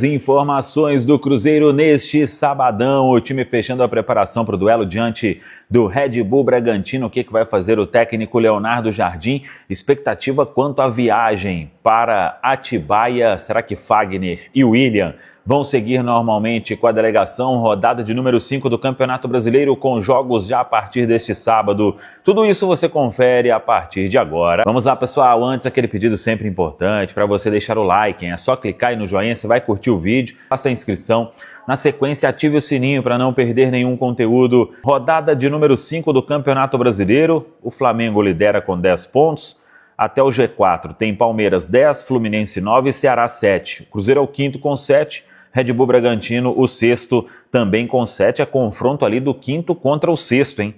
Informações do Cruzeiro neste sabadão, o time fechando a preparação para o duelo diante do Red Bull Bragantino. O que vai fazer o técnico Leonardo Jardim? Expectativa quanto à viagem para Atibaia. Será que Fagner e William vão seguir normalmente com a delegação? Rodada de número 5 do Campeonato Brasileiro, com jogos já a partir deste sábado. Tudo isso você confere a partir de agora. Vamos lá, pessoal. Antes, aquele pedido sempre importante para você deixar o like, hein? É só clicar aí no joinha, você vai curtir o vídeo, faça a inscrição. Na sequência, ative o sininho para não perder nenhum conteúdo. Rodada de número 5 do Campeonato Brasileiro. O Flamengo lidera com 10 pontos. Até o G4 tem Palmeiras 10, Fluminense 9 e Ceará 7. O Cruzeiro é o quinto com 7. Red Bull Bragantino, o sexto, também com 7. É confronto ali do quinto contra o sexto, hein?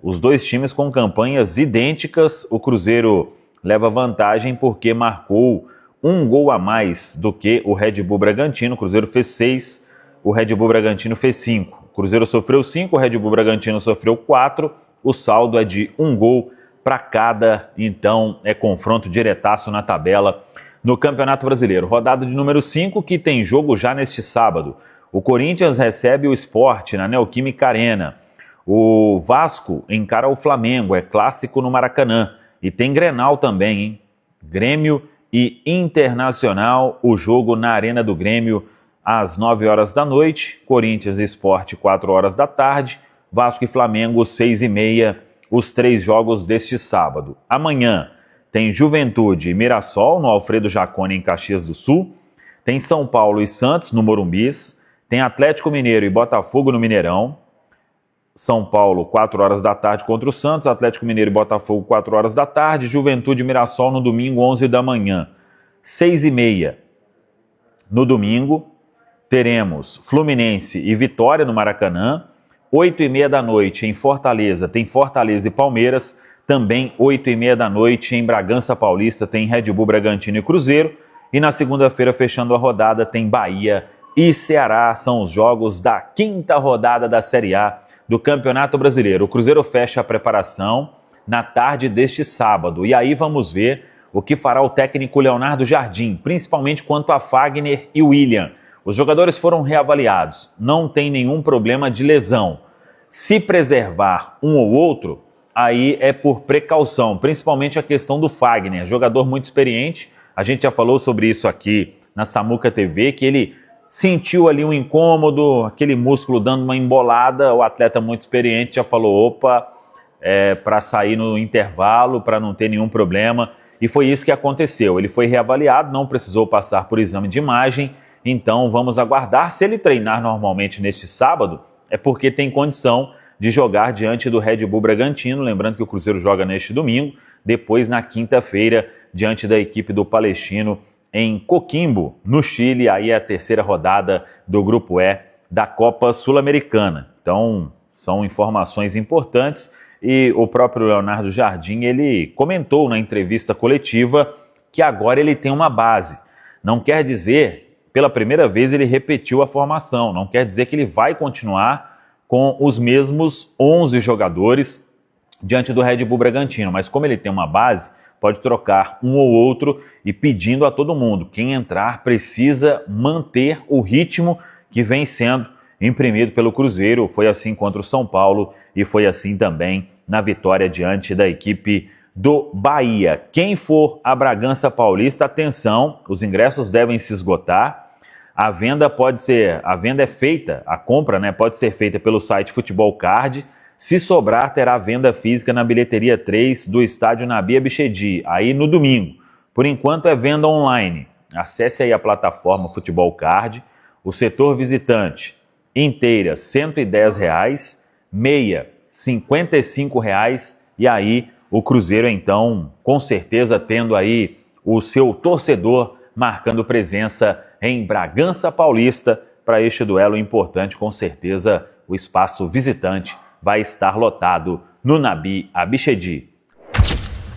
Os dois times com campanhas idênticas. O Cruzeiro leva vantagem porque marcou um gol a mais do que o Red Bull Bragantino. O Cruzeiro fez 6, o Red Bull Bragantino fez 5. O Cruzeiro sofreu 5, o Red Bull Bragantino sofreu 4. O saldo é de um gol para cada, então é confronto diretaço na tabela no Campeonato Brasileiro. Rodada de número 5, que tem jogo já neste sábado. O Corinthians recebe o Sport na Neoquímica Arena. O Vasco encara o Flamengo, é clássico no Maracanã. E tem Grenal também, hein? Grêmio e Internacional, o jogo na Arena do Grêmio às 9 horas da noite. Corinthians e Sport, 4 horas da tarde. Vasco e Flamengo, 6h30, os 3 jogos deste sábado. Amanhã tem Juventude e Mirassol no Alfredo Jaconi, em Caxias do Sul. Tem São Paulo e Santos no Morumbis. Tem Atlético Mineiro e Botafogo no Mineirão. São Paulo, 4 horas da tarde contra o Santos. Atlético Mineiro e Botafogo, 4 horas da tarde. Juventude e Mirassol no domingo, 11 da manhã. 6h30 no domingo. Teremos Fluminense e Vitória no Maracanã. 8h30 da noite em Fortaleza, tem Fortaleza e Palmeiras. Também 8h30 da noite em Bragança Paulista, tem Red Bull Bragantino e Cruzeiro. E na segunda-feira, fechando a rodada, tem Bahia e Ceará. São os jogos da quinta rodada da Série A do Campeonato Brasileiro. O Cruzeiro fecha a preparação na tarde deste sábado. E aí vamos ver o que fará o técnico Leonardo Jardim, principalmente quanto a Fagner e William. Os jogadores foram reavaliados, não tem nenhum problema de lesão. Se preservar um ou outro, aí é por precaução, principalmente a questão do Fagner, jogador muito experiente. A gente já falou sobre isso aqui na Samuca TV, que ele sentiu ali um incômodo, aquele músculo dando uma embolada. O atleta muito experiente já falou, opa, para sair no intervalo, para não ter nenhum problema. E foi isso que aconteceu. Ele foi reavaliado, não precisou passar por exame de imagem. Então vamos aguardar. Se ele treinar normalmente neste sábado, é porque tem condição de jogar diante do Red Bull Bragantino. Lembrando que o Cruzeiro joga neste domingo, depois na quinta-feira, diante da equipe do Palestino em Coquimbo, no Chile. Aí é a terceira rodada do Grupo E da Copa Sul-Americana. Então são informações importantes e o próprio Leonardo Jardim, ele comentou na entrevista coletiva que agora ele tem uma base. Não quer dizer, pela primeira vez ele repetiu a formação, não quer dizer que ele vai continuar com os mesmos 11 jogadores diante do Red Bull Bragantino, mas como ele tem uma base, pode trocar um ou outro e pedindo a todo mundo, quem entrar precisa manter o ritmo que vem sendo imprimido pelo Cruzeiro. Foi assim contra o São Paulo e foi assim também na vitória diante da equipe do Bahia. Quem for a Bragança Paulista, atenção, os ingressos devem se esgotar. A venda é feita, a compra, né, pode ser feita pelo site Futebol Card. Se sobrar, terá venda física na bilheteria 3 do estádio Nabi Abichedi, aí no domingo. Por enquanto é venda online. Acesse aí a plataforma Futebol Card. O setor visitante, inteira R$ 110, meia R$ 55, e aí o Cruzeiro então, com certeza tendo aí o seu torcedor marcando presença em Bragança Paulista para este duelo importante. Com certeza o espaço visitante vai estar lotado no Nabi Abichedi.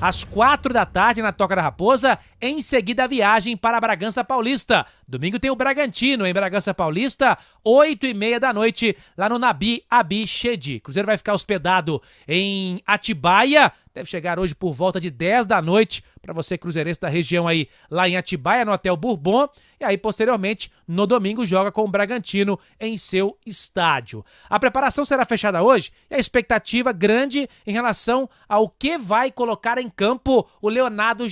Às 4 da tarde na Toca da Raposa, em seguida a viagem para Bragança Paulista. Domingo tem o Bragantino em Bragança Paulista, 8h30 da noite, lá no Nabi Abichedi. Cruzeiro vai ficar hospedado em Atibaia, deve chegar hoje por volta de 10 da noite, para você cruzeirense da região aí, lá em Atibaia, no Hotel Bourbon, e aí posteriormente, no domingo, joga com o Bragantino em seu estádio. A preparação será fechada hoje e a expectativa grande em relação ao que vai colocar em campo o Leonardo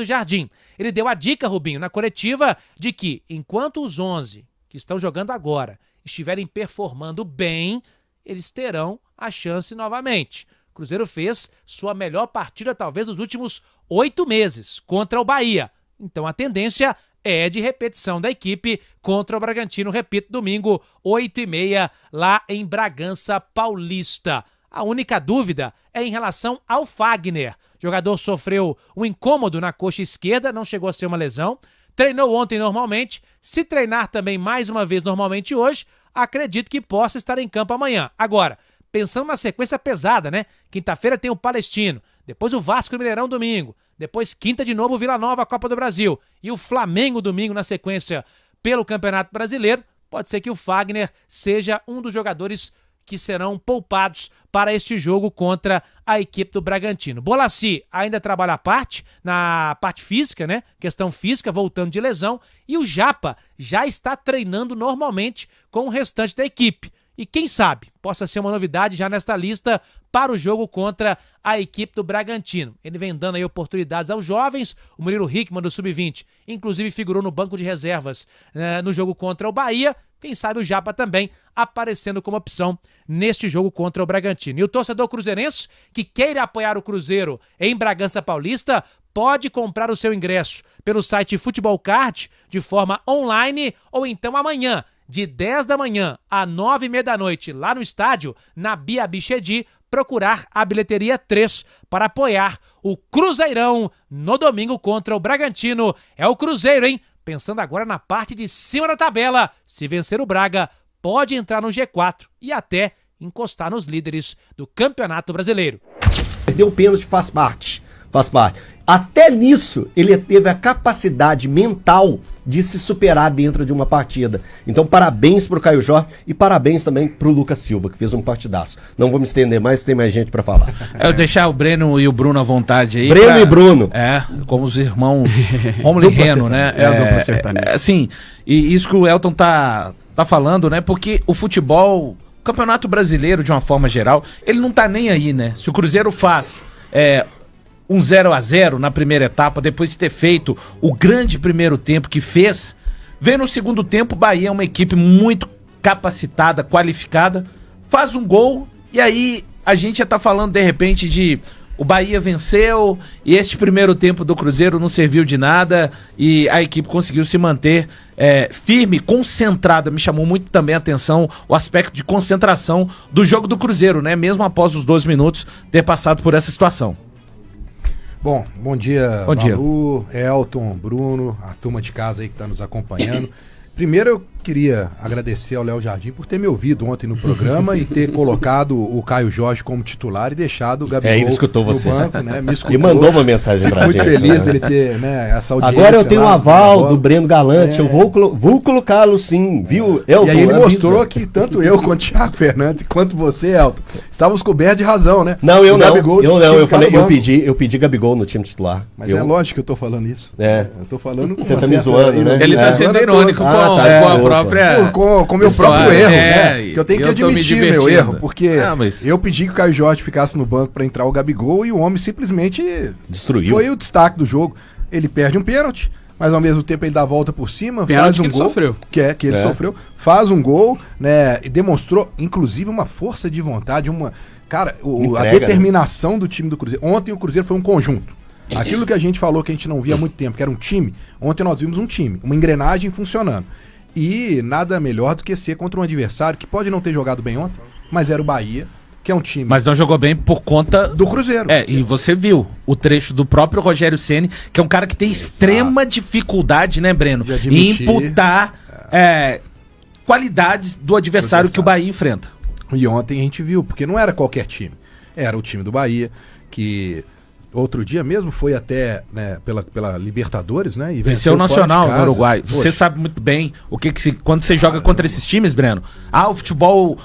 Jardim. Ele deu a dica, Rubinho, na coletiva, de que enquanto os 11 que estão jogando agora estiverem performando bem, eles terão a chance novamente. O Cruzeiro fez sua melhor partida talvez nos últimos 8 meses contra o Bahia. Então a tendência é de repetição da equipe contra o Bragantino, repito, domingo, 8h30, lá em Bragança Paulista. A única dúvida é em relação ao Fagner. O jogador sofreu um incômodo na coxa esquerda, não chegou a ser uma lesão. Treinou ontem normalmente. Se treinar também mais uma vez normalmente hoje, acredito que possa estar em campo amanhã. Agora, pensando na sequência pesada, né? Quinta-feira tem o Palestino, depois o Vasco no Mineirão domingo, depois quinta de novo o Vila Nova, a Copa do Brasil, e o Flamengo domingo na sequência pelo Campeonato Brasileiro. Pode ser que o Fagner seja um dos jogadores que serão poupados para este jogo contra a equipe do Bragantino. Bolassi ainda trabalha à parte, na parte física, né? Questão física, voltando de lesão. E o Japa já está treinando normalmente com o restante da equipe. E quem sabe possa ser uma novidade já nesta lista para o jogo contra a equipe do Bragantino. Ele vem dando aí oportunidades aos jovens. O Murilo Hickman do Sub-20, inclusive figurou no banco de reservas no jogo contra o Bahia. Quem sabe o Japa também aparecendo como opção neste jogo contra o Bragantino. E o torcedor cruzeirense que queira apoiar o Cruzeiro em Bragança Paulista pode comprar o seu ingresso pelo site Futebol Card de forma online ou então amanhã, de 10 da manhã a 9h30 da noite, lá no estádio, na Bia Bichedi, procurar a bilheteria 3 para apoiar o Cruzeirão no domingo contra o Bragantino. É o Cruzeiro, hein? Pensando agora na parte de cima da tabela, se vencer o Braga, pode entrar no G4 e até encostar nos líderes do Campeonato Brasileiro. Perdeu o pênalti, faz parte. Até nisso, ele teve a capacidade mental de se superar dentro de uma partida. Então, parabéns pro Caio Jorge e parabéns também pro Lucas Silva, que fez um partidaço. Não vou me estender mais, tem mais gente pra falar. Eu deixar o Breno e o Bruno à vontade aí. Breno e Bruno. Como os irmãos Romulo e Reno, né? Dupla sertaneja. Assim, e isso que o Elton tá falando, né? Porque o futebol, o Campeonato Brasileiro, de uma forma geral, ele não tá nem aí, né? Se o Cruzeiro faz um 0-0 na primeira etapa, depois de ter feito o grande primeiro tempo que fez, vem no segundo tempo, o Bahia é uma equipe muito capacitada, qualificada, faz um gol, e aí a gente já tá falando de repente de o Bahia venceu, e este primeiro tempo do Cruzeiro não serviu de nada, e a equipe conseguiu se manter firme, concentrada. Me chamou muito também a atenção o aspecto de concentração do jogo do Cruzeiro, né? Mesmo após os 12 minutos ter passado por essa situação. Bom dia, Balu, Elton, Bruno, a turma de casa aí que está nos acompanhando. Primeiro eu queria agradecer ao Léo Jardim por ter me ouvido ontem no programa e ter colocado o Caio Jorge como titular e deixado o Gabigol ele escutou no você. banco, né? Me escutou. E mandou uma mensagem pra gente. Muito feliz dele ter, né, essa audiência. Agora eu tenho o lá, aval do Breno Galante, eu vou colocá-lo sim, viu, Elton? E aí ele avisa. mostrou que tanto eu quanto o Thiago Fernandes, quanto você, Elton, estávamos cobertos de razão, né? Não, eu não, eu eu pedi Gabigol no time titular. Mas é lógico que eu tô falando isso. Eu tô falando com você tá me zoando, né? Ele tá sendo irônico com a própria... Com o meu próprio erro, né? Que eu tenho que tô me admitir meu divertindo. erro, porque eu pedi que o Caio Jorge ficasse no banco pra entrar o Gabigol e o homem simplesmente destruiu. Foi o destaque do jogo. Ele perde um pênalti, mas ao mesmo tempo ele dá a volta por cima, pênalti faz um gol. Sofreu. Que ele sofreu, faz um gol, né? E demonstrou, inclusive, uma força de vontade, a determinação do time do Cruzeiro. Ontem o Cruzeiro foi um conjunto. Aquilo que a gente falou que a gente não via há muito tempo, que era um time, ontem nós vimos um time, uma engrenagem funcionando. E nada melhor do que ser contra um adversário que pode não ter jogado bem ontem, mas era o Bahia, que é um time... Mas não jogou bem por conta... do Cruzeiro. E você viu o trecho do próprio Rogério Ceni, que é um cara que tem extrema dificuldade, né, Breno? Em imputar qualidades do adversário que o Bahia enfrenta. E ontem a gente viu, porque não era qualquer time. Era o time do Bahia, que... Outro dia mesmo foi até, né, pela Libertadores, né? E venceu o Nacional no Uruguai. Você sabe muito bem quando você joga contra esses times, Breno. O futebol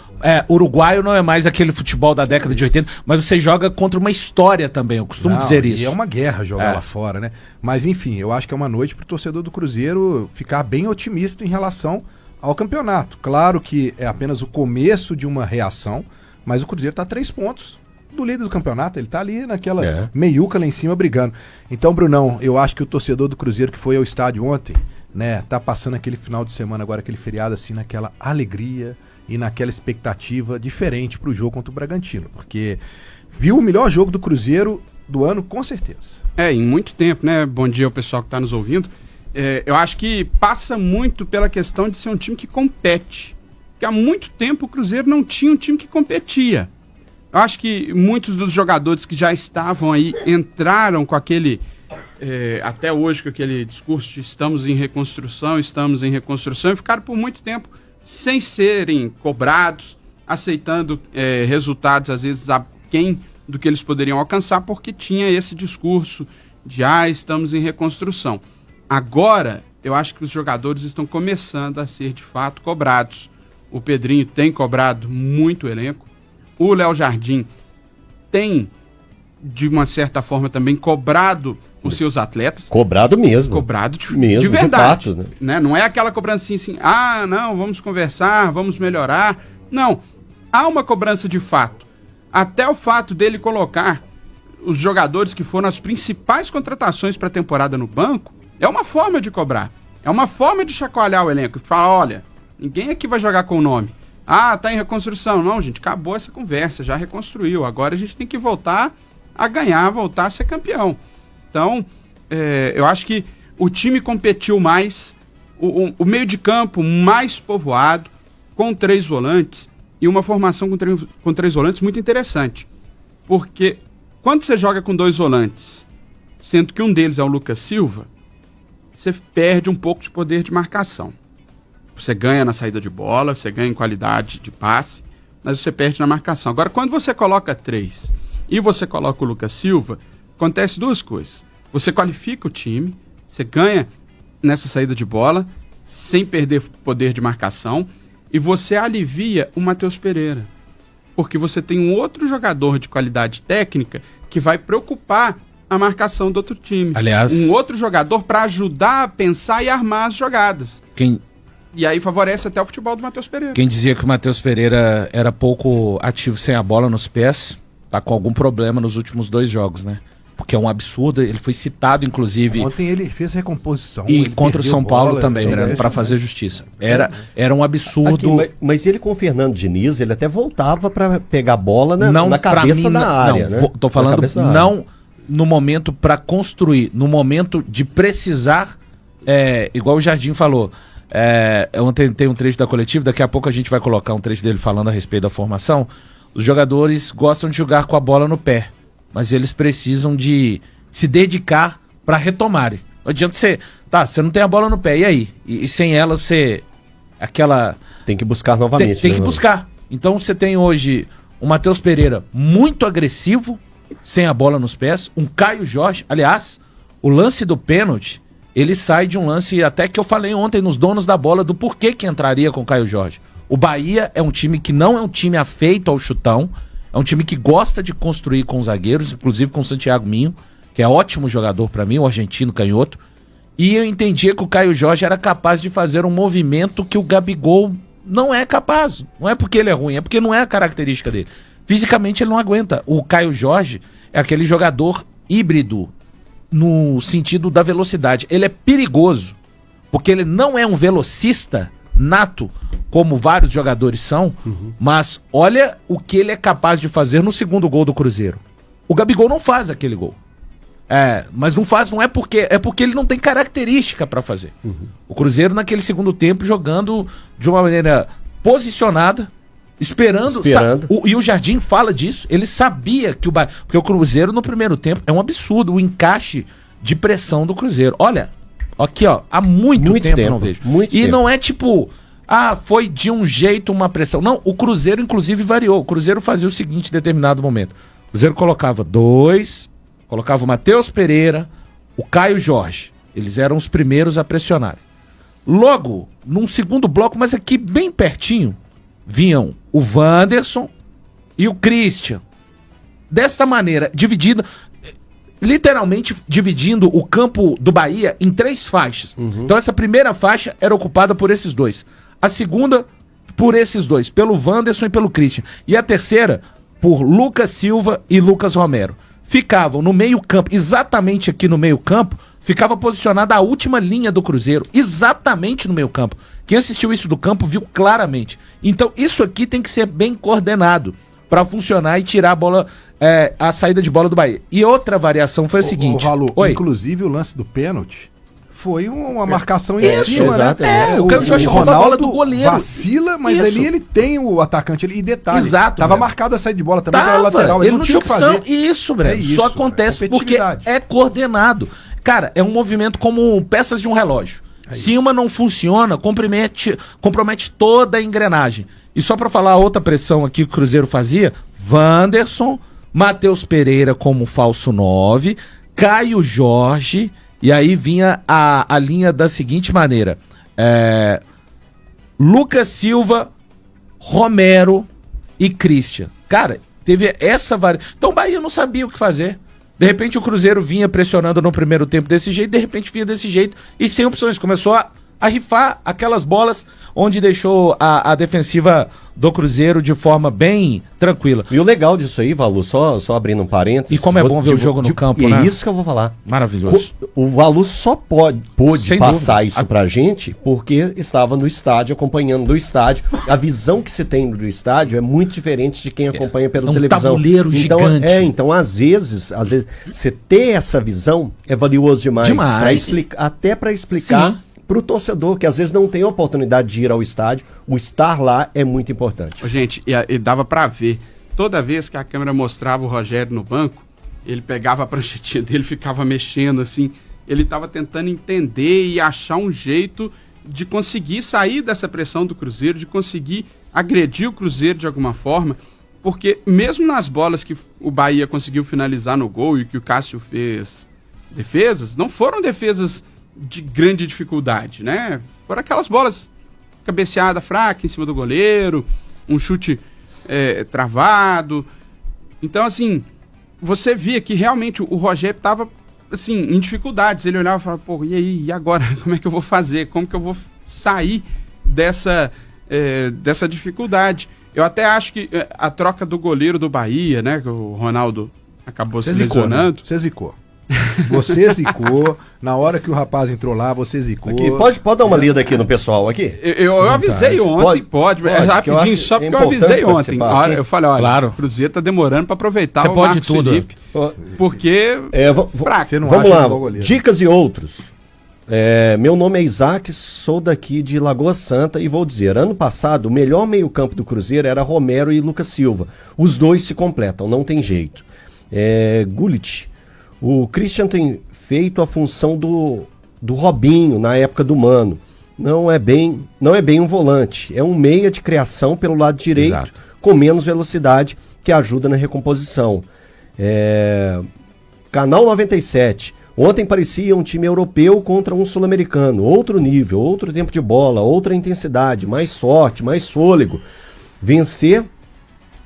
uruguaio não é mais aquele futebol da década de 80, mas você joga contra uma história também, eu costumo dizer isso. E é uma guerra jogar lá fora, né? Mas enfim, eu acho que é uma noite pro torcedor do Cruzeiro ficar bem otimista em relação ao campeonato. Claro que é apenas o começo de uma reação, mas o Cruzeiro tá a 3 pontos do líder do campeonato, ele tá ali naquela meiuca lá em cima brigando. Então, Brunão, eu acho que o torcedor do Cruzeiro que foi ao estádio ontem, né, tá passando aquele final de semana agora, aquele feriado assim, naquela alegria e naquela expectativa diferente pro jogo contra o Bragantino, porque viu o melhor jogo do Cruzeiro do ano, com certeza. Em muito tempo, né? Bom dia ao pessoal que tá nos ouvindo. Eu acho que passa muito pela questão de ser um time que compete. Porque há muito tempo o Cruzeiro não tinha um time que competia. Eu acho que muitos dos jogadores que já estavam aí entraram com aquele, até hoje, com aquele discurso de estamos em reconstrução, e ficaram por muito tempo sem serem cobrados, aceitando resultados, às vezes, aquém do que eles poderiam alcançar, porque tinha esse discurso de estamos em reconstrução. Agora, eu acho que os jogadores estão começando a ser, de fato, cobrados. O Pedrinho tem cobrado muito o elenco. O Léo Jardim tem, de uma certa forma, também cobrado os seus atletas. Cobrado mesmo. Cobrado mesmo, de verdade. De fato, né? Não é aquela cobrança assim, não, vamos conversar, vamos melhorar. Não, há uma cobrança de fato. Até o fato dele colocar os jogadores que foram as principais contratações para a temporada no banco, é uma forma de cobrar. É uma forma de chacoalhar o elenco. Falar, olha, ninguém aqui vai jogar com o nome. Tá em reconstrução. Não, gente, acabou essa conversa, já reconstruiu. Agora a gente tem que voltar a ganhar, voltar a ser campeão. Então, eu acho que o time competiu mais, o meio de campo mais povoado, com 3 volantes, e uma formação com 3 volantes muito interessante. Porque quando você joga com 2 volantes, sendo que um deles é o Lucas Silva, você perde um pouco de poder de marcação. Você ganha na saída de bola, você ganha em qualidade de passe, mas você perde na marcação. Agora, quando você coloca 3 e você coloca o Lucas Silva, acontece 2 coisas. Você qualifica o time, você ganha nessa saída de bola, sem perder poder de marcação, e você alivia o Matheus Pereira. Porque você tem um outro jogador de qualidade técnica que vai preocupar a marcação do outro time. Aliás, um outro jogador para ajudar a pensar e armar as jogadas. E aí favorece até o futebol do Matheus Pereira. Quem dizia que o Matheus Pereira era pouco ativo sem a bola nos pés, tá com algum problema nos últimos 2 jogos, né? Porque é um absurdo, ele foi citado, inclusive... Ontem ele fez recomposição. E contra o São Paulo também, para fazer justiça. Era um absurdo... Aqui, mas ele com o Fernando Diniz, ele até voltava para pegar a bola na cabeça da área, né? Tô falando não no momento para construir, no momento de precisar, igual o Jardim falou... ontem tem um trecho da coletiva, daqui a pouco a gente vai colocar um trecho dele falando a respeito da formação. Os jogadores gostam de jogar com a bola no pé, mas eles precisam de se dedicar para retomarem. Não adianta você não tem a bola no pé, e aí? E sem ela você... Tem que buscar novamente. Tem que buscar. Então você tem hoje o Matheus Pereira muito agressivo, sem a bola nos pés, um Caio Jorge, aliás, o lance do pênalti, ele sai de um lance até que eu falei ontem nos donos da bola do porquê que entraria com o Caio Jorge. O Bahia é um time que não é um time afeito ao chutão, é um time que gosta de construir com os zagueiros, inclusive com o Santiago Minho, que é ótimo jogador para mim, o argentino canhoto. E eu entendia que o Caio Jorge era capaz de fazer um movimento que o Gabigol não é capaz. Não é porque ele é ruim, é porque não é a característica dele. Fisicamente ele não aguenta. O Caio Jorge é aquele jogador híbrido no sentido da velocidade. Ele é perigoso, porque ele não é um velocista nato, como vários jogadores são, mas olha o que ele é capaz de fazer no segundo gol do Cruzeiro. O Gabigol não faz aquele gol. Mas não faz, não é porque ele não tem característica para fazer. O Cruzeiro naquele segundo tempo jogando de uma maneira posicionada, esperando. E o Jardim fala disso, ele sabia que porque o Cruzeiro no primeiro tempo é um absurdo o encaixe de pressão do Cruzeiro. Olha, aqui ó, há muito tempo eu não vejo. Não é tipo, foi de um jeito uma pressão. Não, o Cruzeiro inclusive variou. O Cruzeiro fazia o seguinte em determinado momento. O Cruzeiro colocava colocava o Matheus Pereira, o Caio Jorge. Eles eram os primeiros a pressionarem. Logo, num segundo bloco, mas aqui bem pertinho, vinham o Wanderson e o Christian. Desta maneira, literalmente dividindo o campo do Bahia em 3 faixas. Então essa primeira faixa era ocupada por esses dois. A segunda por esses dois, pelo Wanderson e pelo Christian. E a terceira por Lucas Silva e Lucas Romero. Ficavam no meio-campo, exatamente aqui no meio-campo, ficava posicionada a última linha do Cruzeiro, exatamente no meio-campo. Quem assistiu isso do campo viu claramente. Então isso aqui tem que ser bem coordenado para funcionar e tirar a bola, a saída de bola do Bahia. E outra variação foi a seguinte. Inclusive o lance do pênalti foi uma marcação em cima, né? O Jorge rouba a bola do goleiro. Vacila, mas ali ele tem o atacante ali. E detalhe, exato, tava marcada a saída de bola também pela lateral. Ele não tinha opção. Isso, Breno. Só acontece porque é coordenado. Cara, é um movimento como peças de um relógio. Se uma não funciona, compromete toda a engrenagem. E só pra falar a outra pressão aqui que o Cruzeiro fazia, Wanderson, Matheus Pereira como falso 9, Caio Jorge, e aí vinha a linha da seguinte maneira, Lucas Silva, Romero e Christian. Cara, teve essa variação. Então o Bahia não sabia o que fazer. De repente o Cruzeiro vinha pressionando no primeiro tempo desse jeito, de repente vinha desse jeito e sem opções. Começou a rifar aquelas bolas onde deixou a defensiva do Cruzeiro de forma bem tranquila. E o legal disso aí, Valu, só abrindo um parênteses... E como é bom ver o jogo no campo, né? É isso que eu vou falar. Maravilhoso. O Valu só pôde passar dúvida. isso pra gente porque estava no estádio, acompanhando do estádio. A visão que se tem do estádio é muito diferente de quem acompanha pela televisão. Tabuleiro gigante. Então às vezes, você ter essa visão é valioso demais. Até para explicar... Sim. Para o torcedor, que às vezes não tem a oportunidade de ir ao estádio, o estar lá é muito importante. Gente, e dava para ver, toda vez que a câmera mostrava o Rogério no banco, ele pegava a pranchetinha dele, ficava mexendo assim, ele estava tentando entender e achar um jeito de conseguir sair dessa pressão do Cruzeiro, de conseguir agredir o Cruzeiro de alguma forma, porque mesmo nas bolas que o Bahia conseguiu finalizar no gol e que o Cássio fez defesas, não foram defesas de grande dificuldade, né? Foram aquelas bolas cabeceada fraca em cima do goleiro, um chute travado. Então, assim, você via que realmente o Rogério estava assim, em dificuldades. Ele olhava e falava, pô, e aí, e agora? Como é que eu vou fazer? Como que eu vou sair dessa dificuldade? Eu até acho que a troca do goleiro do Bahia, né? Que o Ronaldo acabou se lesionando. Você zicou. Você zicou. Na hora que o rapaz entrou lá, você zicou. Aqui, pode dar uma lida aqui no pessoal aqui? Eu avisei ontem, pode rapidinho, só porque eu avisei ontem. Eu falei, olha, claro. O Cruzeiro tá demorando para aproveitar você o pode Marcos tudo. Felipe, porque você não vamos lá, dicas e outros. Meu nome é Isaac, sou daqui de Lagoa Santa e vou dizer, ano passado o melhor meio-campo do Cruzeiro era Romero e Lucas Silva. Os dois se completam, não tem jeito. Gullit, o Christian tem feito a função do Robinho na época do Mano. Não é bem um volante, é um meia de criação pelo lado direito, exato, com menos velocidade, que ajuda na recomposição. Canal 97, ontem parecia um time europeu contra um sul-americano, outro nível, outro tempo de bola, outra intensidade, mais sorte, mais fôlego. Vencer,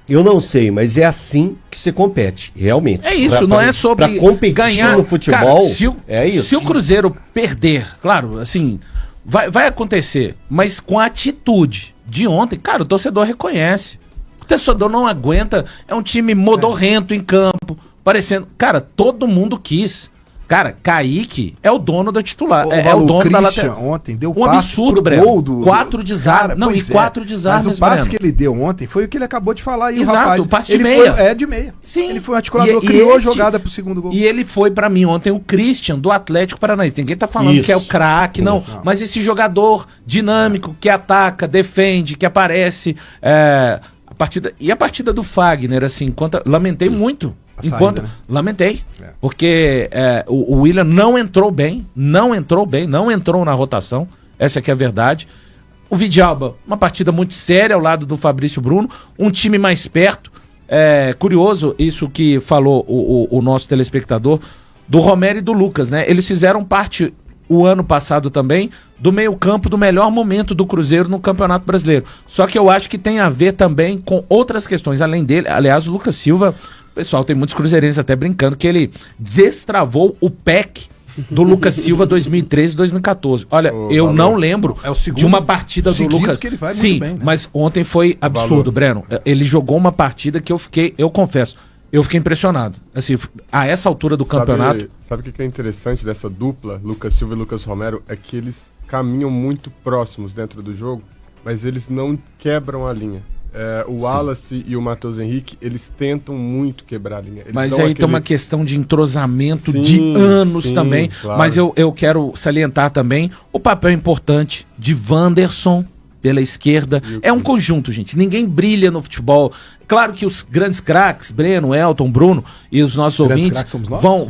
eu não sei, mas é assim que se compete, realmente. É isso, não é sobre pra competir ganhar no futebol. Cara, é isso. Se o Cruzeiro perder, claro, assim, vai acontecer, mas com a atitude de ontem, cara, o torcedor reconhece. O torcedor não aguenta, é um time modorrento em campo, parecendo, cara, todo mundo quis. Cara, Kaique é o dono da titular. É o dono da lateral. Ontem deu um absurdo, Breno. 4 desarmes. Não, e 4 desarmes. Mas o passe que ele deu ontem foi o que ele acabou de falar. E exato, o rapaz, o passe de meia. De meia. Sim. Ele foi um articulador, criou a jogada pro segundo gol. E ele foi, pra mim, ontem, o Christian do Atlético Paranaense. Ninguém tá falando que é o craque, não. Mas esse jogador dinâmico que ataca, defende, que aparece. A partida do Fagner, assim, lamentei muito. Lamentei, porque o William não entrou bem, não entrou na rotação, essa que é a verdade. O Vidalba, uma partida muito séria ao lado do Fabrício Bruno, um time mais perto. Curioso isso que falou o nosso telespectador, do Romero e do Lucas, né? Eles fizeram parte o ano passado também, do meio-campo, do melhor momento do Cruzeiro no Campeonato Brasileiro. Só que eu acho que tem a ver também com outras questões, além dele. Aliás, o Lucas Silva, pessoal, tem muitos cruzeirenses até brincando que ele destravou o PEC do Lucas Silva 2013 e 2014. Olha, eu não lembro de uma partida do Lucas. Que ele vai Sim, muito bem, né? mas ontem foi absurdo, Breno. Ele jogou uma partida que eu confesso, eu fiquei impressionado. Assim, a essa altura do campeonato. Sabe o que é interessante dessa dupla, Lucas Silva e Lucas Romero? É que eles caminham muito próximos dentro do jogo, mas eles não quebram a linha. O Wallace e o Matheus Henrique, eles tentam muito quebrar a linha. Eles mas aí tem uma questão de entrosamento Sim, de anos sim, também. claro. Mas eu quero salientar também o papel importante de Wanderson pela esquerda. É um conjunto, gente. Ninguém brilha no futebol. Claro que os grandes craques, Breno, Elton, Bruno e os nossos ouvintes vão.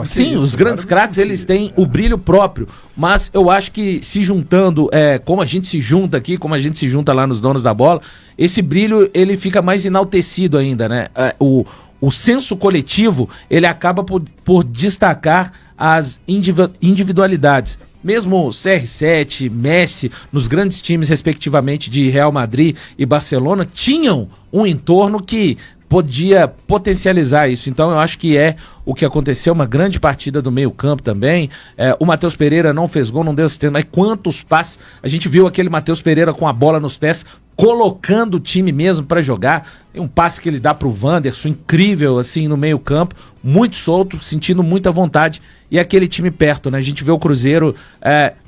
Sim, os grandes craques, eles têm o brilho próprio. Mas eu acho que se juntando, como a gente se junta aqui, como a gente se junta lá nos Donos da Bola, esse brilho ele fica mais enaltecido ainda, né? O senso coletivo, ele acaba por destacar as individualidades. Mesmo CR7, Messi, nos grandes times, respectivamente, de Real Madrid e Barcelona, tinham um entorno que podia potencializar isso. Então eu acho que é o que aconteceu, uma grande partida do meio-campo também. O Matheus Pereira não fez gol, não deu assistência, mas quantos passes. A gente viu aquele Matheus Pereira com a bola nos pés, colocando o time mesmo para jogar. Tem um passe que ele dá pro Wanderson, incrível assim no meio-campo, muito solto, sentindo muita vontade. E aquele time perto, né? A gente vê o Cruzeiro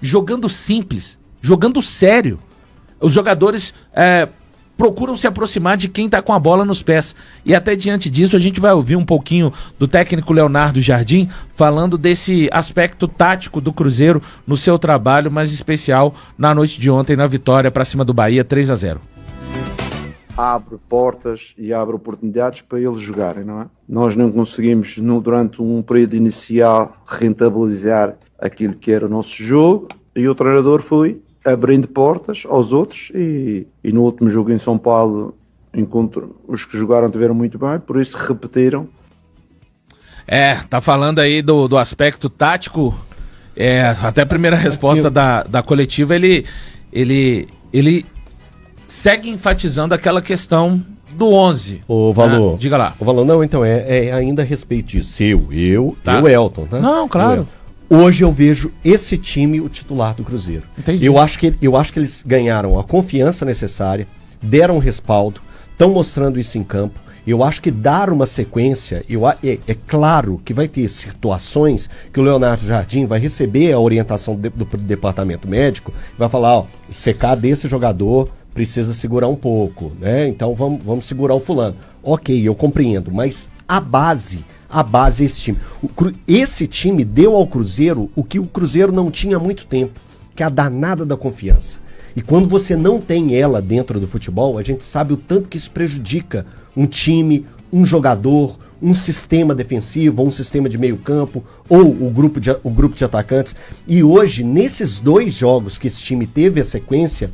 jogando simples, jogando sério. Os jogadores procuram se aproximar de quem tá com a bola nos pés. E até diante disso a gente vai ouvir um pouquinho do técnico Leonardo Jardim falando desse aspecto tático do Cruzeiro no seu trabalho, mais especial na noite de ontem na vitória para cima do Bahia 3-0. Abre portas e abre oportunidades para eles jogarem, não é? Nós não conseguimos, durante um período inicial, rentabilizar aquilo que era o nosso jogo, e o treinador foi abrindo portas aos outros, e no último jogo em São Paulo, os que jogaram tiveram muito bem, por isso repetiram. Tá falando aí do aspecto tático, até a primeira resposta da coletiva, ele segue enfatizando aquela questão do 11. O Valor. Diga lá. O Valor, não, então, ainda a respeito disso. Eu, Elton, tá? Não, claro. Hoje eu vejo esse time o titular do Cruzeiro. Entendi. Eu acho que eles ganharam a confiança necessária, deram respaldo, estão mostrando isso em campo. Eu acho que dar uma sequência, é claro que vai ter situações que o Leonardo Jardim vai receber a orientação do departamento médico, vai falar, ó, secar desse jogador precisa segurar um pouco, né? Então vamos segurar o fulano. Ok, eu compreendo, mas a base é esse time. Esse time deu ao Cruzeiro o que o Cruzeiro não tinha há muito tempo, que é a danada da confiança. E quando você não tem ela dentro do futebol, a gente sabe o tanto que isso prejudica um time, um jogador, um sistema defensivo, ou um sistema de meio campo, ou o grupo de atacantes. E hoje, nesses 2 jogos que esse time teve a sequência,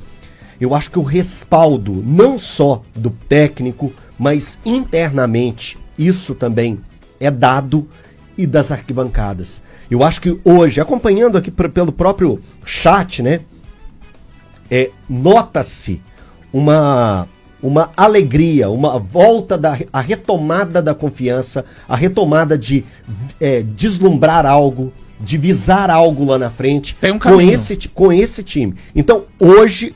eu acho que o respaldo, não só do técnico, mas internamente, isso também é dado, e das arquibancadas. Eu acho que hoje, acompanhando aqui pelo próprio chat, né, nota-se uma alegria, uma volta a retomada da confiança, a retomada de deslumbrar algo, de visar algo lá na frente. Tem um caminho. Com esse time. Então, hoje,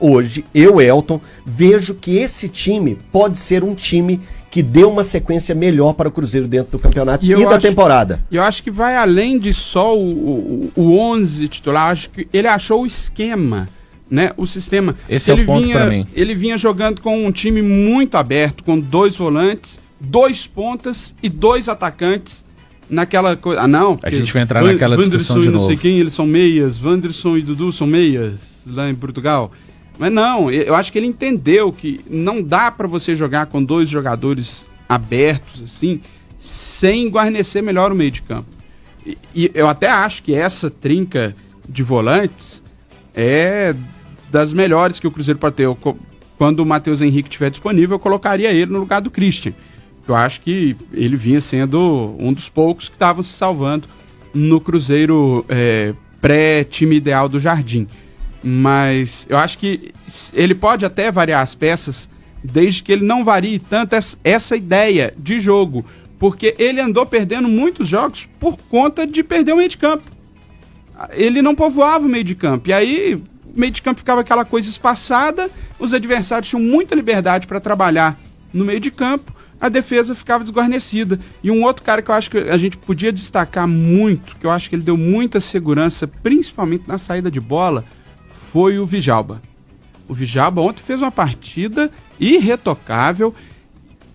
eu, Elton, vejo que esse time pode ser um time que deu uma sequência melhor para o Cruzeiro dentro do campeonato e da temporada. Eu acho que vai além de só o 11 titular, acho que ele achou o esquema, né? O sistema. Esse é o ponto para mim. Ele vinha jogando com um time muito aberto, com 2 volantes, 2 pontas e 2 atacantes. Naquela coisa. A gente vai entrar naquela discussão de novo. Não sei quem, eles são meias. Wanderson e Dudu são meias lá em Portugal. Mas não, eu acho que ele entendeu que não dá pra você jogar com 2 jogadores abertos assim, sem guarnecer melhor o meio de campo. E eu até acho que essa trinca de volantes é das melhores que o Cruzeiro pode ter. Quando o Matheus Henrique estiver disponível, eu colocaria ele no lugar do Christian. Eu acho que ele vinha sendo um dos poucos que estavam se salvando no Cruzeiro pré-time ideal do Jardim. Mas eu acho que ele pode até variar as peças, desde que ele não varie tanto essa ideia de jogo, porque ele andou perdendo muitos jogos por conta de perder o meio de campo. Ele não povoava o meio de campo, e aí o meio de campo ficava aquela coisa espaçada, os adversários tinham muita liberdade para trabalhar no meio de campo, a defesa ficava desguarnecida. E um outro cara que eu acho que a gente podia destacar muito, que eu acho que ele deu muita segurança, principalmente na saída de bola, foi o Djalma. O Djalma ontem fez uma partida irretocável,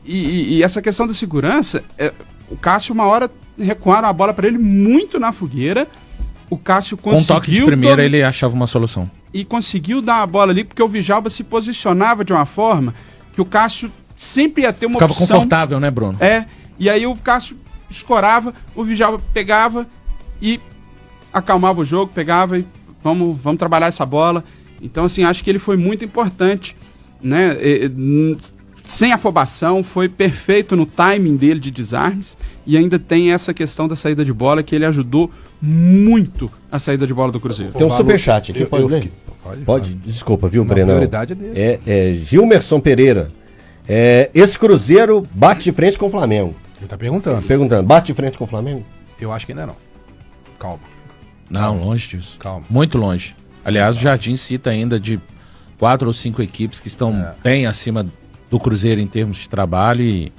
e essa questão da segurança, o Cássio uma hora recuaram a bola para ele muito na fogueira, o Cássio conseguiu... Com toque de primeira ele achava uma solução. E conseguiu dar a bola ali, porque o Djalma se posicionava de uma forma que o Cássio sempre ia ter uma Ficava opção... confortável, né, Bruno? E aí o Cássio escorava, o Djalma pegava e acalmava o jogo, pegava e vamos trabalhar essa bola. Então, assim, acho que ele foi muito importante, né? Sem afobação, foi perfeito no timing dele de desarmes, e ainda tem essa questão da saída de bola, que ele ajudou muito a saída de bola do Cruzeiro. Tem um superchat aqui, pode ler? Pode? Desculpa, viu, Breno? A prioridade é dele. É Gilmerson Pereira. Esse Cruzeiro bate de frente com o Flamengo. Ele tá perguntando. Bate de frente com o Flamengo? Eu acho que ainda não. Calma. Não, longe disso. Calma. Muito longe. Aliás, o Jardim cita ainda de 4 ou 5 equipes que estão bem acima do Cruzeiro em termos de trabalho e...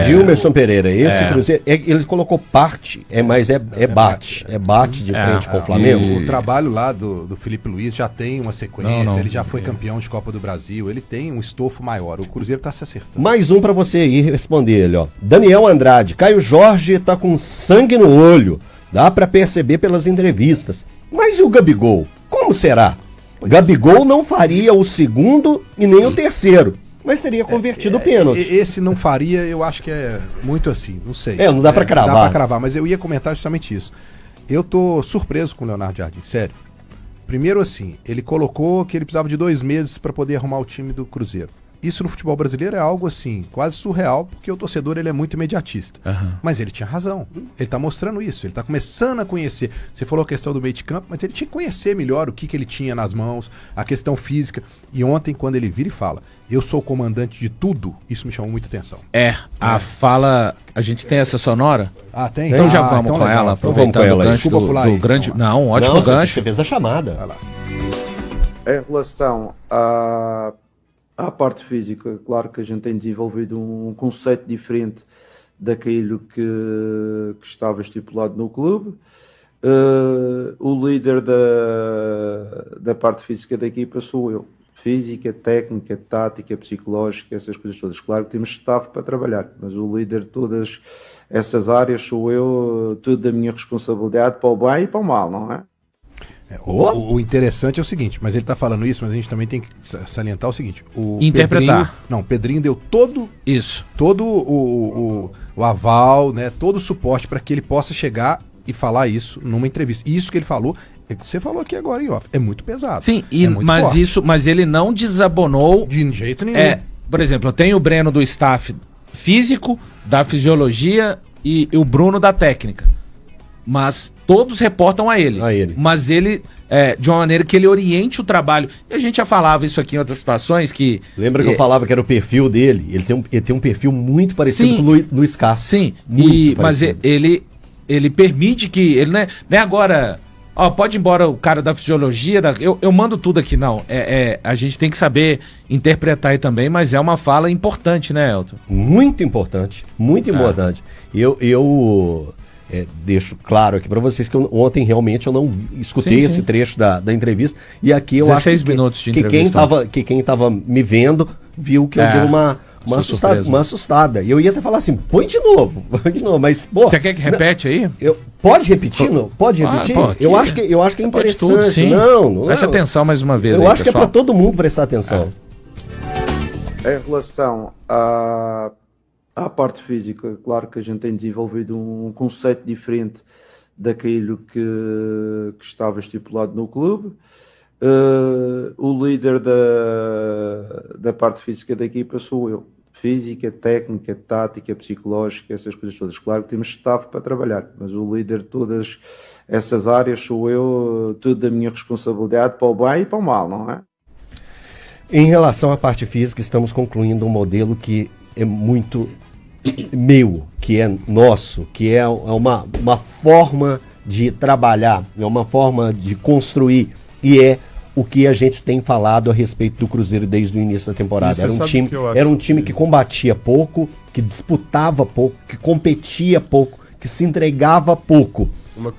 Gilmerson Pereira, esse Cruzeiro, ele colocou parte, mas bate de frente com o Flamengo. O trabalho lá do Felipe Luiz já tem uma sequência, ele já foi campeão de Copa do Brasil, ele tem um estofo maior, o Cruzeiro tá se acertando. Mais um pra você ir responder ele, ó. Daniel Andrade, Caio Jorge tá com sangue no olho, dá pra perceber pelas entrevistas. Mas e o Gabigol? Como será? Gabigol não faria o segundo e nem o terceiro, mas teria convertido o pênalti. Esse não faria, eu acho que é muito assim, não sei. Não dá pra cravar. Não dá pra cravar, mas eu ia comentar justamente isso. Eu tô surpreso com o Leonardo Jardim, sério. Primeiro assim, ele colocou que ele precisava de 2 meses para poder arrumar o time do Cruzeiro. Isso no futebol brasileiro é algo assim, quase surreal, porque o torcedor ele é muito imediatista. Mas ele tinha razão. Ele tá mostrando isso, ele tá começando a conhecer. Você falou a questão do meio de campo, mas ele tinha que conhecer melhor o que ele tinha nas mãos, a questão física. E ontem, quando ele vira e fala, eu sou o comandante de tudo, isso me chamou muita atenção. A fala... A gente tem essa sonora? Tem? Então já vamos então com legal. ela, Então aproveitando vamos com ela o gancho do grande... Não, ótimo Não, gancho. Você fez a chamada. Vai lá. Em relação à parte física, claro que a gente tem desenvolvido um conceito diferente daquilo que estava estipulado no clube. O líder da parte física da equipa sou eu. Física, técnica, tática, psicológica, essas coisas todas. Claro que temos staff para trabalhar, mas o líder de todas essas áreas sou eu, tudo da minha responsabilidade, para o bem e para o mal, não é? O interessante é o seguinte, mas ele tá falando isso, mas a gente também tem que salientar o seguinte. Interpretar. Pedrinho deu todo o aval, né, todo o suporte para que ele possa chegar e falar isso numa entrevista. E isso que ele falou, você falou aqui agora em off, é muito pesado. Sim, muito forte. mas ele não desabonou. De jeito nenhum. Por exemplo, eu tenho o Breno do staff físico, da fisiologia e o Bruno da técnica. Mas todos reportam a ele. Mas ele, de uma maneira que ele oriente o trabalho. E a gente já falava isso aqui em outras situações que... Lembra que eu falava que era o perfil dele? Ele tem um perfil muito parecido com o Luiz Castro. Sim, mas ele permite que... Ele não é agora... pode ir embora o cara da fisiologia, eu mando tudo aqui, não. A gente tem que saber interpretar aí também, mas é uma fala importante, né, Elton? Muito importante, muito importante. Eu deixo claro aqui para vocês que ontem realmente eu não escutei esse trecho da entrevista, e aqui eu acho que quem tava me vendo viu que eu dei uma assustada. E eu ia até falar assim, põe de novo, mas, pô... Você quer que repete aí? Pode repetir, não? Pode repetir? Eu acho que é interessante. Tudo, sim. Não Preste atenção mais uma vez. Eu acho que é para todo mundo prestar atenção. Em relação à parte física, claro que a gente tem desenvolvido um conceito diferente daquilo que estava estipulado no clube. O líder da parte física da equipa sou eu. Física, técnica, tática, psicológica, essas coisas todas. Claro que temos staff para trabalhar, mas o líder de todas essas áreas sou eu, tudo da minha responsabilidade para o bem e para o mal, não é? Em relação à parte física, estamos concluindo um modelo que é muito meu, que é nosso, que é uma forma de trabalhar, é uma forma de construir, e é o que a gente tem falado a respeito do Cruzeiro desde o início da temporada. Era um time que combatia pouco, que disputava pouco, que competia pouco, que se entregava pouco.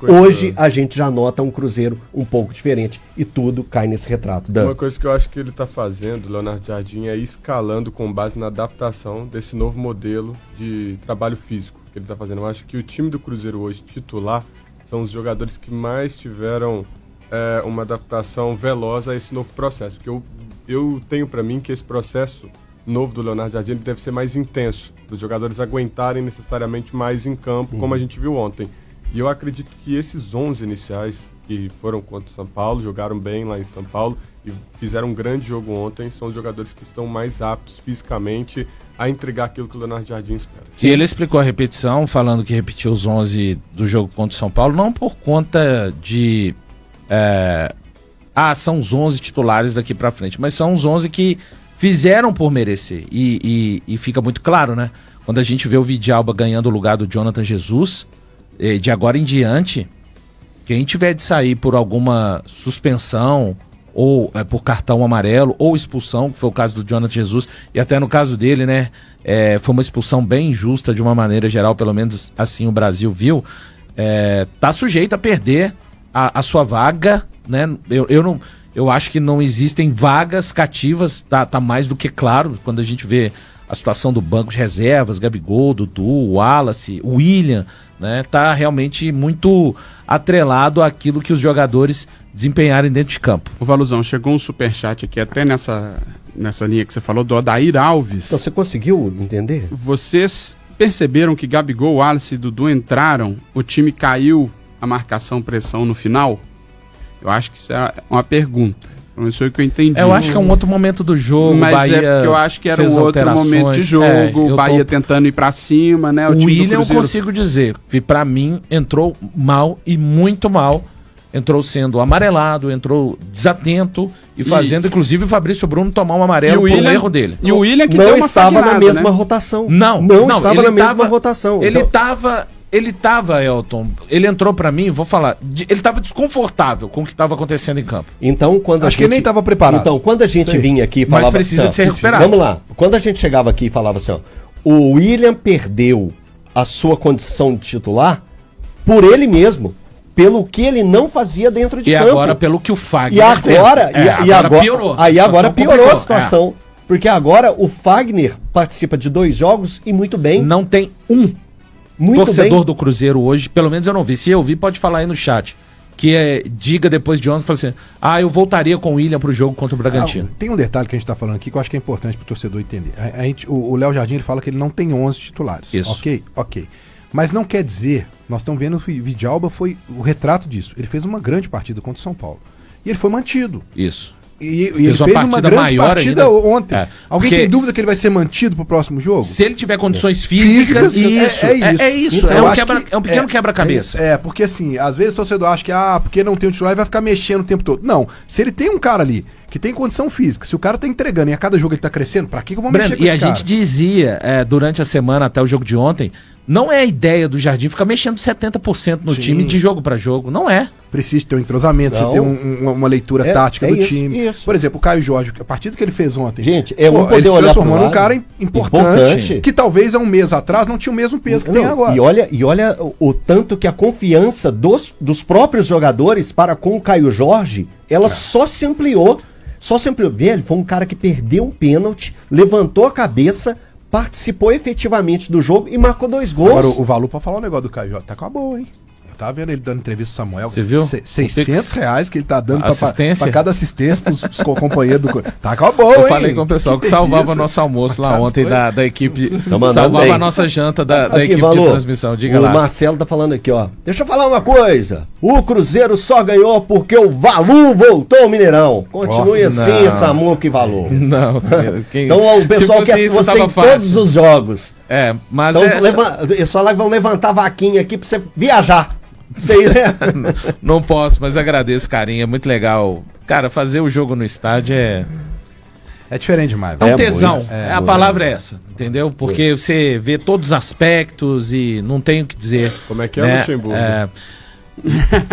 Hoje a gente já nota um Cruzeiro um pouco diferente e tudo cai nesse retrato. Uma coisa que eu acho que ele está fazendo, o Leonardo Jardim, é escalando com base na adaptação desse novo modelo de trabalho físico que ele está fazendo. Eu acho que o time do Cruzeiro hoje, titular, são os jogadores que mais tiveram uma adaptação veloz a esse novo processo. Porque eu tenho para mim que esse processo novo do Leonardo Jardim ele deve ser mais intenso, os jogadores aguentarem necessariamente mais em campo, como a gente viu ontem. E eu acredito que esses 11 iniciais que foram contra o São Paulo, jogaram bem lá em São Paulo e fizeram um grande jogo ontem, são os jogadores que estão mais aptos fisicamente a entregar aquilo que o Leonardo Jardim espera. E ele explicou a repetição, falando que repetiu os 11 do jogo contra o São Paulo, não por conta de... são os 11 titulares daqui pra frente, mas são os 11 que fizeram por merecer. E fica muito claro, né? Quando a gente vê o Vidalba ganhando o lugar do Jonathan Jesus... de agora em diante, quem tiver de sair por alguma suspensão ou por cartão amarelo ou expulsão, que foi o caso do Jonathan Jesus, e até no caso dele, né, foi uma expulsão bem injusta de uma maneira geral, pelo menos assim o Brasil viu, tá sujeito a perder a sua vaga, né? Eu acho que não existem vagas cativas, tá mais do que claro, quando a gente vê a situação do banco de reservas, Gabigol, Dudu, Wallace, William, né, tá realmente muito atrelado àquilo que os jogadores desempenharem dentro de campo. O Valuzão, chegou um superchat aqui, até nessa linha que você falou, do Odair Alves. Então você conseguiu entender? Vocês perceberam que Gabigol, Wallace e Dudu entraram, o time caiu a marcação pressão no final? Eu acho que isso é uma pergunta. Não sei o que eu entendi. Eu acho que é um outro momento do jogo. Mas Bahia porque eu acho que era um outro momento de jogo. O Bahia tentando ir pra cima, né? O William eu consigo dizer que pra mim entrou mal e muito mal. Entrou sendo amarelado, entrou desatento e fazendo, inclusive, o Fabrício Bruno tomar um amarelo por um erro dele. E o William que não estava na mesma rotação. Não estava na mesma rotação. Ele tava, Elton, ele entrou pra mim, vou falar, ele tava desconfortável com o que tava acontecendo em campo. Então, Acho que ele nem tava preparado. Então, quando a gente vinha aqui e falava... Mas precisa de ser recuperado. Vamos lá. Quando a gente chegava aqui e falava assim, ó, o William perdeu a sua condição de titular por ele mesmo, pelo que ele não fazia dentro de campo. E agora pelo que o Fagner agora piorou. Aí agora piorou a situação. Porque agora o Fagner participa de 2 jogos e muito bem. Não tem torcedor do Cruzeiro hoje, pelo menos eu não vi. Se eu vi, pode falar aí no chat. Que diga depois de ontem, fala assim, eu voltaria com o William pro jogo contra o Bragantino. Tem um detalhe que a gente tá falando aqui que eu acho que é importante pro torcedor entender. O Léo Jardim ele fala que ele não tem 11 titulares. Isso. Ok. Mas não quer dizer, nós estamos vendo que o Vidalba foi o retrato disso. Ele fez uma grande partida contra o São Paulo. E ele foi mantido. Isso. E ele fez uma grande partida ontem. Alguém tem dúvida que ele vai ser mantido pro próximo jogo? Se ele tiver condições físicas, é isso. Então, é um pequeno quebra-cabeça. Porque assim, às vezes o torcedor acha que porque não tem um titular, ele vai ficar mexendo o tempo todo. Não, se ele tem um cara ali que tem condição física, se o cara tá entregando e a cada jogo ele tá crescendo, pra que eu vou mexer com esse cara? E a gente dizia, durante a semana até o jogo de ontem, não é a ideia do Jardim ficar mexendo 70% no time de jogo pra jogo, não é. Precisa ter um entrosamento, precisa ter uma leitura tática do time. Isso. Por exemplo, o Caio Jorge, a partida que ele fez ontem, gente, ele se transformou num cara importante, que talvez há um mês atrás não tinha o mesmo peso que tem agora. E olha o tanto que a confiança dos próprios jogadores para com o Caio Jorge, ela só se ampliou. Velho, foi um cara que perdeu um pênalti, levantou a cabeça, participou efetivamente do jogo e marcou 2 gols. Agora, o Valu, pra falar um negócio do Caio Jorge, tá com a boa, hein? Eu tava vendo ele dando entrevista pro Samuel. Você viu? R$600 que ele tá dando pra cada assistência pros companheiros do... Tá com a boa, hein? Eu falei com o pessoal que salvava nosso almoço lá ontem da equipe. Salvava bem. A nossa janta da equipe Valu, de transmissão. Diga lá. O Marcelo tá falando aqui, ó. Deixa eu falar uma coisa. O Cruzeiro só ganhou porque o Valu voltou ao Mineirão. Continue assim, Samuca e Valu. Não. Então o pessoal quer você em todos os jogos. Mas então, só vão levantar a vaquinha aqui pra você viajar. Sei, né? Não posso, mas agradeço, carinho. É muito legal. Cara, fazer o jogo no estádio é diferente demais. um tesão. muito, A palavra é essa, entendeu? Porque você vê todos os aspectos e não tem o que dizer. Como é que é, né? Luxemburgo?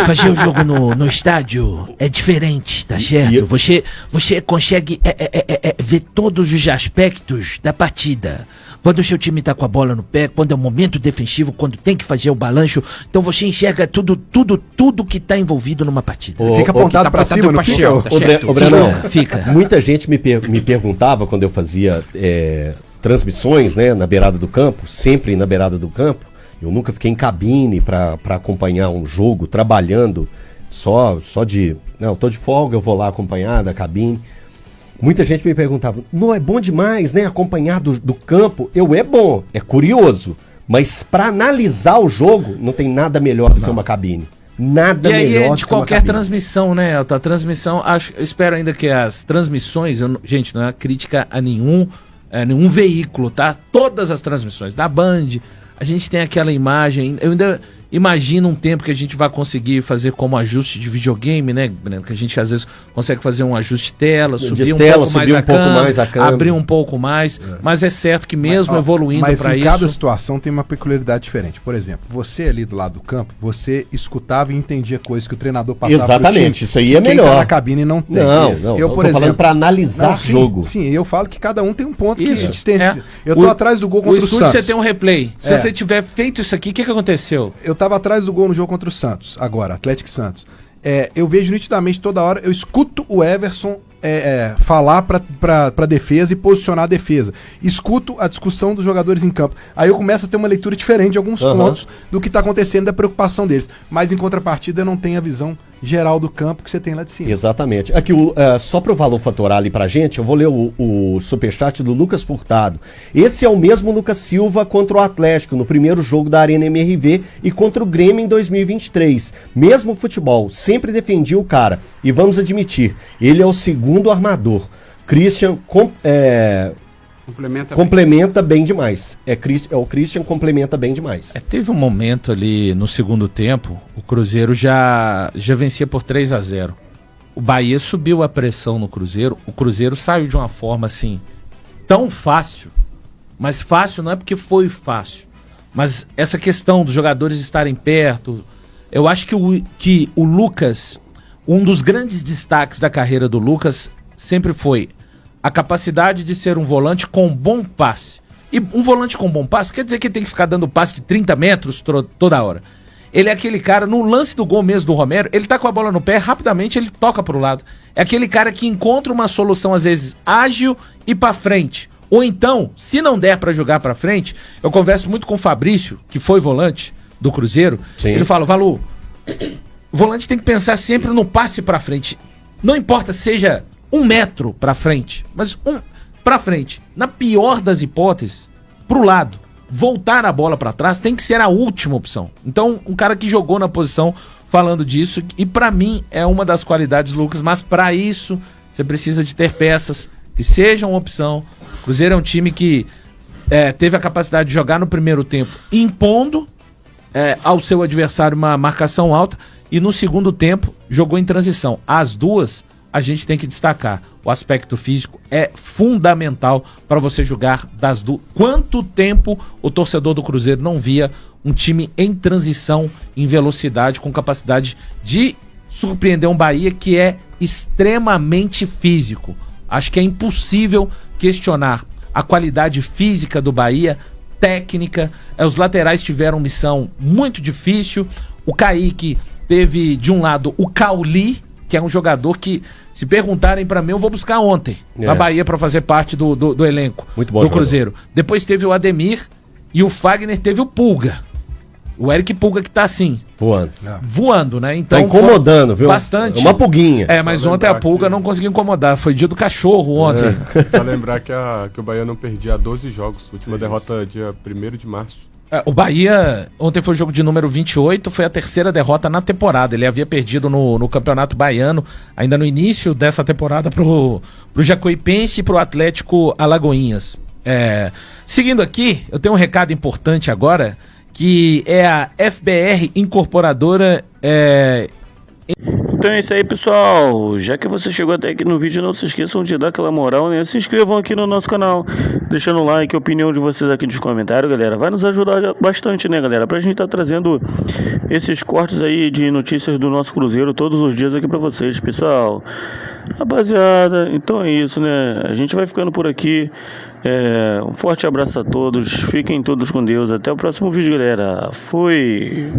Fazer o jogo no estádio é diferente, tá certo? Você consegue ver todos os aspectos da partida. Quando o seu time tá com a bola no pé, quando é o momento defensivo, quando tem que fazer o balanço, então você enxerga tudo que tá envolvido numa partida. Fica apontado pra cima, não fica? Ô, Brenão, Fica. muita gente me perguntava quando eu fazia transmissões, né, na beirada do campo, sempre na beirada do campo. Eu nunca fiquei em cabine para acompanhar um jogo, trabalhando só de... Não, tô de folga, eu vou lá acompanhar da cabine. Muita gente me perguntava, não é bom demais, né, acompanhar do campo? É bom, é curioso, mas para analisar o jogo, não tem nada melhor do que uma cabine. Nada E aí melhor é do de que uma qualquer cabine. transmissão, né, Elton? A transmissão, eu espero ainda que as transmissões, gente, não é crítica a nenhum veículo, tá? Todas as transmissões, da Band, a gente tem aquela imagem, eu ainda imagino um tempo que a gente vai conseguir fazer como ajuste de videogame, né, Breno? Que a gente às vezes consegue fazer um ajuste de tela, subir um pouco mais a câmera, abrir um pouco mais, mas é certo que mesmo evoluindo para isso... Mas em cada situação tem uma peculiaridade diferente. Por exemplo, você ali do lado do campo, você escutava e entendia coisas que o treinador passava Exatamente, pro time, isso aí é quem melhor. tá na cabine não tem. Não, Eu, por tô falando para analisar sim, jogo. Sim, eu falo que cada um tem um ponto Isso, que tem. é. Eu tô atrás do gol contra o estúdio Santos. você tem um replay. Se É. você tiver feito isso aqui, o que aconteceu? Eu tava atrás do gol no jogo contra o Santos, agora, Atlético e Santos. Eu vejo nitidamente toda hora, eu escuto o Everson falar pra defesa e posicionar a defesa. Escuto a discussão dos jogadores em campo. Aí eu começo a ter uma leitura diferente de alguns pontos do que tá acontecendo, da preocupação deles. Mas em contrapartida eu não tenho a visão geral do campo que você tem lá de cima. Exatamente. Aqui, só para o valor fatorar ali pra gente, eu vou ler o superchat do Lucas Furtado. Esse é o mesmo Lucas Silva contra o Atlético no primeiro jogo da Arena MRV e contra o Grêmio em 2023. Mesmo futebol, sempre defendi o cara. E vamos admitir, ele é o segundo armador. Christian complementa bem demais. O Christian complementa bem demais. Teve um momento ali no segundo tempo, o Cruzeiro já vencia por 3-0. O Bahia subiu a pressão no Cruzeiro, o Cruzeiro saiu de uma forma assim, tão fácil, mas fácil não é porque foi fácil, mas essa questão dos jogadores estarem perto, eu acho que o Lucas, um dos grandes destaques da carreira do Lucas sempre foi a capacidade de ser um volante com bom passe. E um volante com bom passe quer dizer que ele tem que ficar dando passe de 30 metros toda hora. Ele é aquele cara, no lance do gol mesmo do Romero, ele tá com a bola no pé, rapidamente ele toca pro lado. É aquele cara que encontra uma solução, às vezes, ágil e pra frente. Ou então, se não der pra jogar pra frente, eu converso muito com o Fabrício, que foi volante do Cruzeiro. Sim. Ele fala, Valu, o volante tem que pensar sempre no passe pra frente. Não importa seja 1 metro pra frente, mas pra frente. Na pior das hipóteses, pro lado. Voltar a bola pra trás tem que ser a última opção. Então, um cara que jogou na posição falando disso, e pra mim é uma das qualidades do Lucas, mas pra isso você precisa de ter peças que sejam opção. O Cruzeiro é um time que teve a capacidade de jogar no primeiro tempo impondo ao seu adversário uma marcação alta, e no segundo tempo jogou em transição. As duas a gente tem que destacar. O aspecto físico é fundamental para você jogar das duas. Quanto tempo o torcedor do Cruzeiro não via um time em transição, em velocidade, com capacidade de surpreender um Bahia que é extremamente físico. Acho que é impossível questionar a qualidade física do Bahia, técnica. Os laterais tiveram missão muito difícil. O Kaique teve de um lado o Cauli, que é um jogador que, se perguntarem pra mim, eu vou buscar ontem na Bahia pra fazer parte do elenco Muito bom do jogador. Cruzeiro. Depois teve o Ademir e o Fagner teve o Pulga. O Eric Pulga que tá assim, voando, né? Então, Tá incomodando, viu? Bastante. Uma pulguinha. Mas Só ontem a lembrar Pulga que- não conseguiu incomodar. Foi dia do cachorro ontem. Só lembrar que o Bahia não perdia há 12 jogos. Última derrota dia 1º de março. O Bahia, ontem foi o jogo de número 28, foi a terceira derrota na temporada. Ele havia perdido no Campeonato Baiano, ainda no início dessa temporada, pro Jacuipense e pro Atlético Alagoinhas. Seguindo aqui, eu tenho um recado importante agora, que é a FBR Incorporadora. Então é isso aí, pessoal. Já que você chegou até aqui no vídeo, não se esqueçam de dar aquela moral, né? Se inscrevam aqui no nosso canal, deixando o like, a opinião de vocês aqui nos comentários, galera. Vai nos ajudar bastante, né, galera? Pra gente estar trazendo esses cortes aí de notícias do nosso Cruzeiro todos os dias aqui pra vocês, pessoal. Rapaziada, então é isso, né? A gente vai ficando por aqui. Um forte abraço a todos. Fiquem todos com Deus. Até o próximo vídeo, galera. Fui!